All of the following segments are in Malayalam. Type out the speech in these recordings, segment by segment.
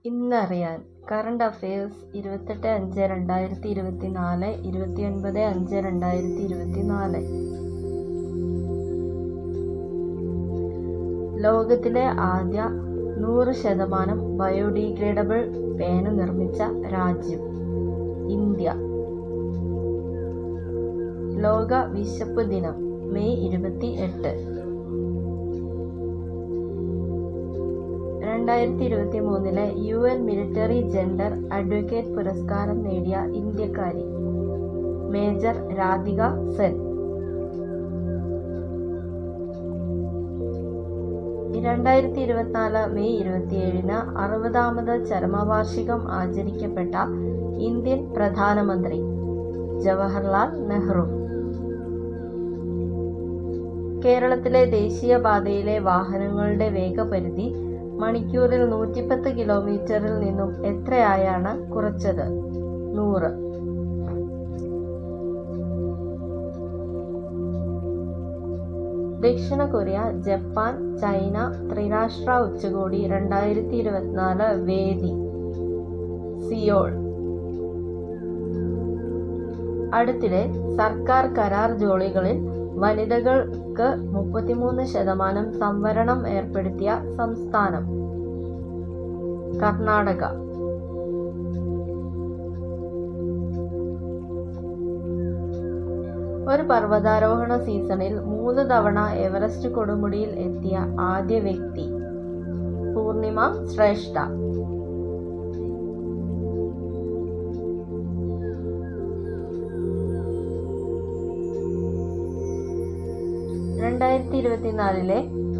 ഇന്നറിയാൻ കറണ്ട് അഫയേഴ്സ് 28/5/2024, 29/5/2024. ലോകത്തിലെ ആദ്യ 100% ബയോഡിഗ്രേഡബിൾ പേന നിർമ്മിച്ച രാജ്യം ഇന്ത്യ. ലോക വിശപ്പ് ദിനം May 28. 2023 UN military gender advocate പുരസ്കാരം നേടിയ ഇന്ത്യക്കാരി മേജർ രാധിക സെൻ. 2024 മെയ് 27 60ാമത് ചരമവാർഷികം ആചരിക്കപ്പെട്ട ഇന്ത്യൻ പ്രധാനമന്ത്രി ജവഹർലാൽ നെഹ്റു. കേരളത്തിലെ ദേശീയപാതയിലെ വാഹനങ്ങളുടെ വേഗപരിധി മണിക്കൂറിൽ 110 കിലോമീറ്ററിൽ നിന്നും എത്രയായാണ് കുറച്ചത്? 100. ദക്ഷിണ കൊറിയ, ജപ്പാൻ, ചൈന ത്രിരാഷ്ട്ര ഉച്ചകോടി 2024 വേദി സിയോൾ. അടുത്തിടെ സർക്കാർ കരാർ ജോലികളിൽ വനിതകൾക്ക് 33% സംവരണം ഏർപ്പെടുത്തിയ സംസ്ഥാനം കർണാടക. ഒരു പർവ്വതാരോഹണ സീസണിൽ 3 തവണ എവറസ്റ്റ് കൊടുമുടിയിൽ എത്തിയ ആദ്യ വ്യക്തി പൂർണിമ ശ്രേഷ്ഠ.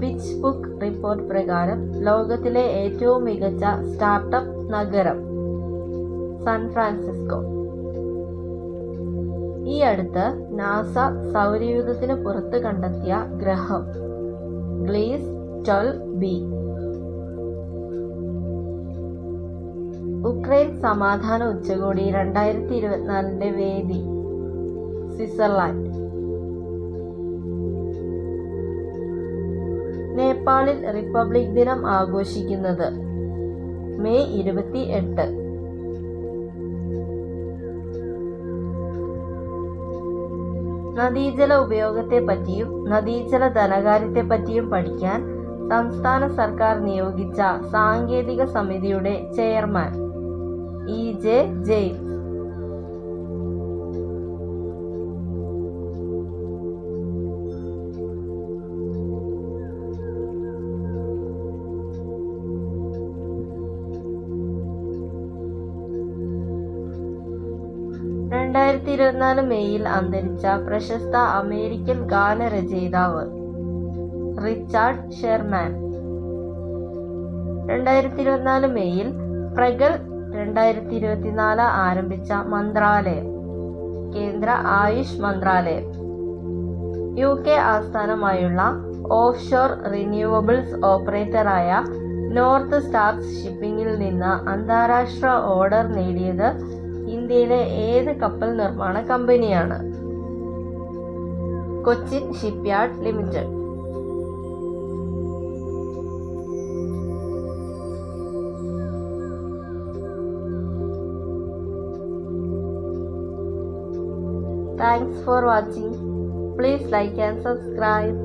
പിച്ച് ബുക്ക് റിപ്പോർട്ട് പ്രകാരം ലോകത്തിലെ ഏറ്റവും മികച്ച സ്റ്റാർട്ടപ്പ് നഗരം സാൻ ഫ്രാൻസിസ്കോ. ഈ അടുത്ത് നാസ സൗരയൂഥത്തിന് പുറത്ത് കണ്ടെത്തിയ ഗ്രഹം ഗ്ലീസ് 12b. ഉക്രൈൻ സമാധാന ഉച്ചകോടി 2024 വേദി സ്വിറ്റ്സർലാൻഡ്. നേപ്പാളിൽ റിപ്പബ്ലിക് ദിനം ആഘോഷിക്കുന്നത് മെയ് 28. നദീജല ഉപയോഗത്തെപ്പറ്റിയും നദീജല ധനകാര്യത്തെപ്പറ്റിയും പഠിക്കാൻ സംസ്ഥാന സർക്കാർ നിയോഗിച്ച സാങ്കേതിക സമിതിയുടെ ചെയർമാൻ EJ ജെയിംസ്. മെയ്യിൽ അന്തരിച്ച പ്രശസ്ത അമേരിക്കൻ ഗാനരചയിതാവ് റിച്ചാർഡ് ഷെർമാൻ. 2024 മെയ്യിൽ പ്രഗൽ 2024 ആരംഭിച്ച മന്ത്രാലയം കേന്ദ്ര ആയുഷ് മന്ത്രാലയം. UK ആസ്ഥാനമായുള്ള ഓഫ്ഷോർ റിന്യൂവബിൾസ് ഓപ്പറേറ്ററായ നോർത്ത് സ്റ്റാർസ് ഷിപ്പിംഗിൽ നിന്ന് അന്താരാഷ്ട്ര ഓർഡർ നേടിയത് ഇന്ത്യയിലെ ഏത് കപ്പൽ നിർമ്മാണ കമ്പനിയാണ്? Cochin shipyard limited. Thanks for watching. Please like and subscribe.